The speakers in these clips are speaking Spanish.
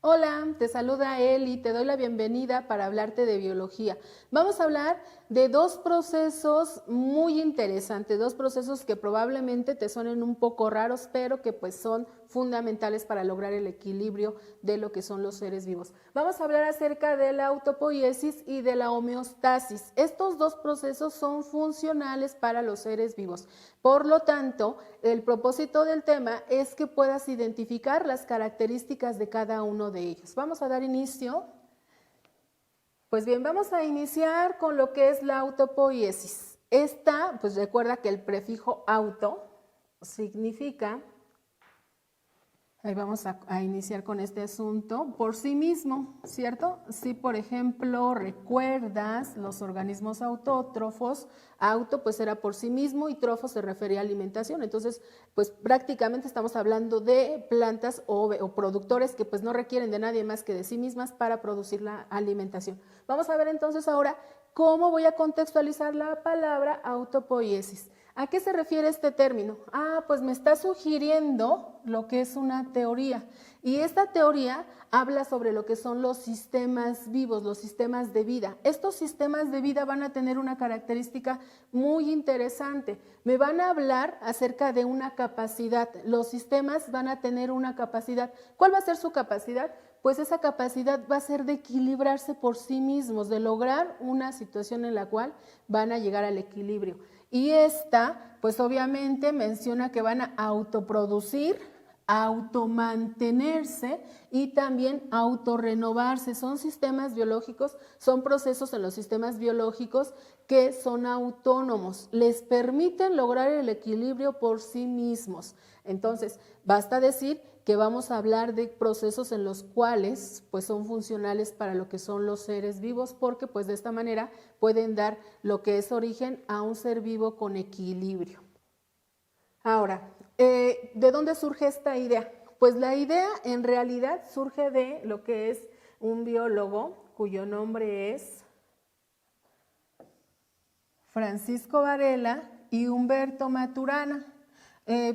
Hola, te saluda Eli, te doy la bienvenida para hablarte de biología. Vamos a hablar de dos procesos muy interesantes, dos procesos que probablemente te suenen un poco raros, pero que pues son fundamentales para lograr el equilibrio de lo que son los seres vivos. Vamos a hablar acerca de la autopoiesis y de la homeostasis. Estos dos procesos son funcionales para los seres vivos. Por lo tanto, el propósito del tema es que puedas identificar las características de cada uno de ellos. Vamos a dar inicio. Pues bien, vamos a iniciar con lo que es la autopoiesis. Esta, pues recuerda que el prefijo auto significa, ahí vamos a iniciar con este asunto, por sí mismo, ¿cierto? Si, por ejemplo, recuerdas los organismos autótrofos, auto pues era por sí mismo y trofo se refería a alimentación. Entonces, pues prácticamente estamos hablando de plantas o productores que pues no requieren de nadie más que de sí mismas para producir la alimentación. Vamos a ver entonces ahora cómo voy a contextualizar la palabra autopoiesis. ¿A qué se refiere este término? Pues me está sugiriendo lo que es una teoría. Y esta teoría habla sobre lo que son los sistemas vivos, los sistemas de vida. Estos sistemas de vida van a tener una característica muy interesante. Me van a hablar acerca de una capacidad. Los sistemas van a tener una capacidad. ¿Cuál va a ser su capacidad? Pues esa capacidad va a ser de equilibrarse por sí mismos, de lograr una situación en la cual van a llegar al equilibrio. Y esta, pues obviamente menciona que van a autoproducir, automantenerse y también autorrenovarse. Son sistemas biológicos, son procesos en los sistemas biológicos que son autónomos, les permiten lograr el equilibrio por sí mismos. Entonces, basta decir que vamos a hablar de procesos en los cuales pues son funcionales para lo que son los seres vivos, porque pues de esta manera pueden dar lo que es origen a un ser vivo con equilibrio. Ahora, ¿de dónde surge esta idea? Pues la idea en realidad surge de lo que es un biólogo cuyo nombre es Francisco Varela y Humberto Maturana.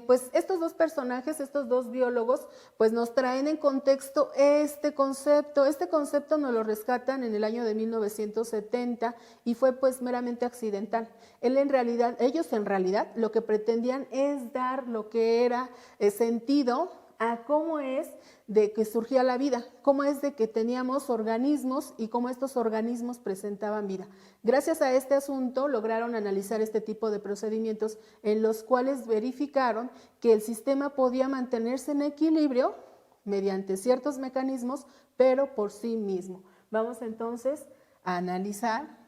Pues estos dos personajes, estos dos biólogos, pues nos traen en contexto este concepto. Este concepto nos lo rescatan en el año de 1970 y fue pues meramente accidental. Ellos en realidad lo que pretendían es dar lo que era sentido a cómo es de que surgía la vida, cómo es de que teníamos organismos y cómo estos organismos presentaban vida. Gracias a este asunto lograron analizar este tipo de procedimientos en los cuales verificaron que el sistema podía mantenerse en equilibrio mediante ciertos mecanismos, pero por sí mismo. Vamos entonces a analizar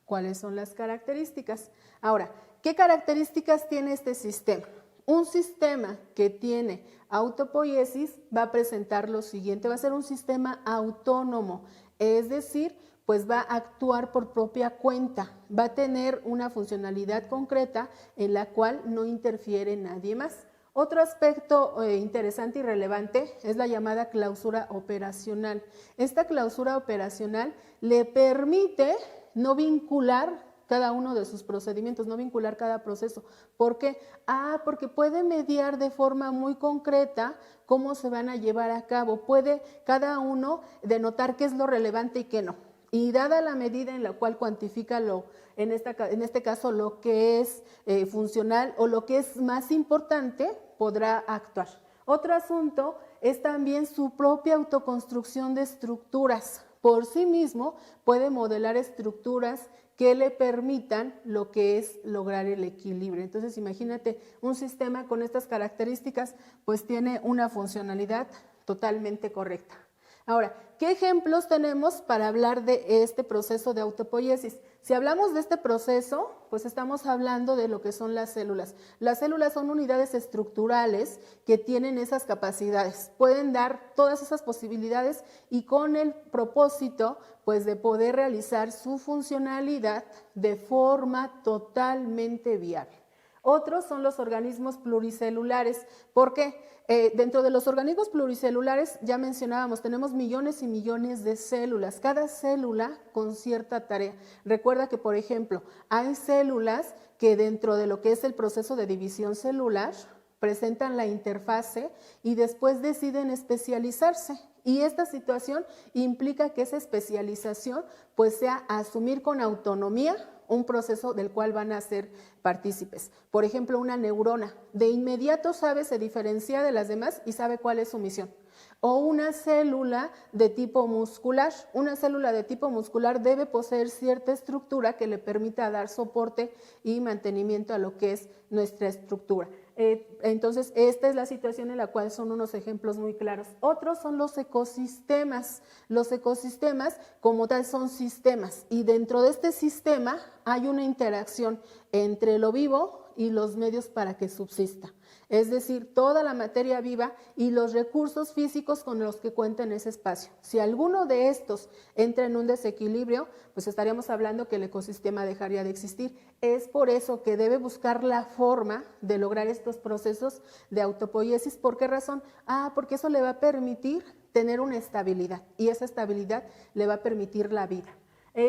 cuáles son las características. Ahora, ¿qué características tiene este sistema? Un sistema que tiene autopoiesis va a presentar lo siguiente, va a ser un sistema autónomo, es decir, pues va a actuar por propia cuenta, va a tener una funcionalidad concreta en la cual no interfiere nadie más. Otro aspecto interesante y relevante es la llamada clausura operacional. Esta clausura operacional le permite no vincular cada uno de sus procedimientos, no vincular cada proceso. ¿Por qué? Porque puede mediar de forma muy concreta cómo se van a llevar a cabo. Puede cada uno denotar qué es lo relevante y qué no. Y dada la medida en la cual cuantifica en este caso lo que es funcional o lo que es más importante, podrá actuar. Otro asunto es también su propia autoconstrucción de estructuras. Por sí mismo puede modelar estructuras que le permitan lo que es lograr el equilibrio. Entonces, imagínate, un sistema con estas características, pues tiene una funcionalidad totalmente correcta. Ahora, ¿qué ejemplos tenemos para hablar de este proceso de autopoiesis? Si hablamos de este proceso, pues estamos hablando de lo que son las células. Las células son unidades estructurales que tienen esas capacidades, pueden dar todas esas posibilidades y con el propósito, pues de poder realizar su funcionalidad de forma totalmente viable. Otros son los organismos pluricelulares. ¿Por qué? Dentro de los organismos pluricelulares, ya mencionábamos, tenemos millones y millones de células, cada célula con cierta tarea. Recuerda que, por ejemplo, hay células que dentro de lo que es el proceso de división celular, presentan la interfase y después deciden especializarse. Y esta situación implica que esa especialización pues sea asumir con autonomía un proceso del cual van a ser partícipes. Por ejemplo, una neurona de inmediato sabe, se diferencia de las demás y sabe cuál es su misión. O una célula de tipo muscular. Una célula de tipo muscular debe poseer cierta estructura que le permita dar soporte y mantenimiento a lo que es nuestra estructura. Entonces, esta es la situación en la cual son unos ejemplos muy claros. Otros son los ecosistemas. Los ecosistemas, como tal, son sistemas y dentro de este sistema hay una interacción entre lo vivo y los medios para que subsista. Es decir, toda la materia viva y los recursos físicos con los que cuenta en ese espacio. Si alguno de estos entra en un desequilibrio, pues estaríamos hablando que el ecosistema dejaría de existir. Es por eso que debe buscar la forma de lograr estos procesos de autopoiesis. ¿Por qué razón? Porque eso le va a permitir tener una estabilidad y esa estabilidad le va a permitir la vida.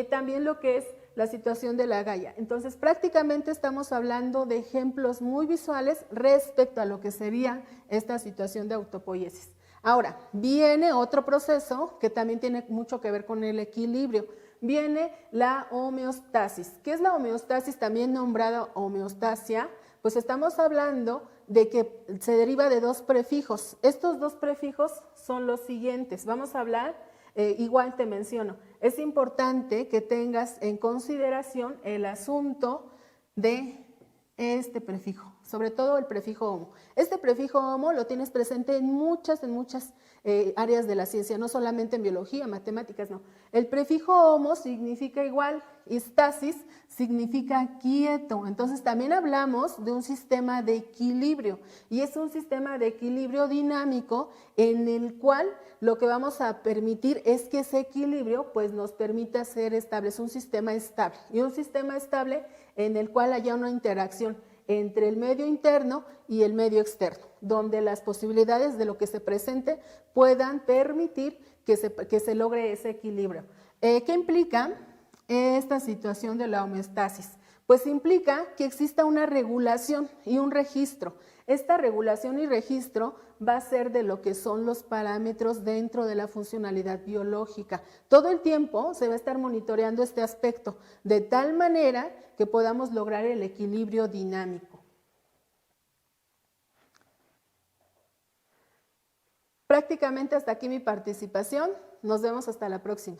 También lo que es la situación de la Gaia. Entonces, prácticamente estamos hablando de ejemplos muy visuales respecto a lo que sería esta situación de autopoiesis. Ahora, viene otro proceso que también tiene mucho que ver con el equilibrio. Viene la homeostasis. ¿Qué es la homeostasis? También nombrada homeostasia. Pues estamos hablando de que se deriva de dos prefijos. Estos dos prefijos son los siguientes. Vamos a hablar, igual te menciono, es importante que tengas en consideración el asunto de este prefijo, sobre todo el prefijo homo. Este prefijo homo lo tienes presente en muchas áreas de la ciencia, no solamente en biología, matemáticas, no. El prefijo homo significa igual, y stasis significa quieto. Entonces también hablamos de un sistema de equilibrio, y es un sistema de equilibrio dinámico en el cual lo que vamos a permitir es que ese equilibrio pues nos permita ser estable, es un sistema estable, y un sistema estable en el cual haya una interacción entre el medio interno y el medio externo, donde las posibilidades de lo que se presente puedan permitir que se logre ese equilibrio. ¿Qué implica esta situación de la homeostasis? Pues implica que exista una regulación y un registro. Esta regulación y registro va a ser de lo que son los parámetros dentro de la funcionalidad biológica. Todo el tiempo se va a estar monitoreando este aspecto, de tal manera que podamos lograr el equilibrio dinámico. Prácticamente hasta aquí mi participación. Nos vemos hasta la próxima.